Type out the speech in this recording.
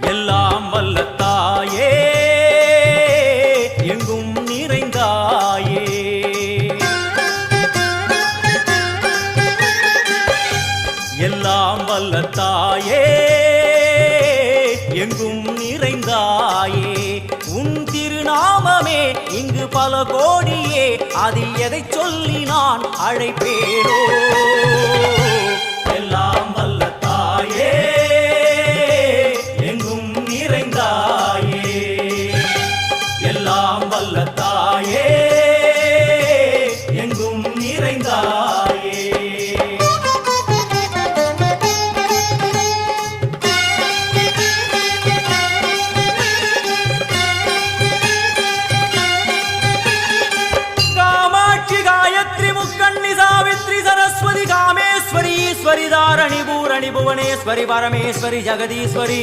எல்லாம் வல்ல தாயே எங்கும் நிறைந்தாயே, எல்லாம் வல்ல தாயே எங்கும் நிறைந்தாயே. உன் திருநாமமே இங்கு பல கோடியே, அதில் எதை சொல்லி நான் அழைப்பேனோ. எல்லாம் வல்ல தாயே எங்கும் நிறைந்தாயே, எல்லாம் வல்ல தாயே எங்கும் நிறைந்தாயே. सरस्वती कामेश्वरी ईश्वरी धारणी भूरणी भुवनेश्वरी परमेश्वरी जगदीश्वरी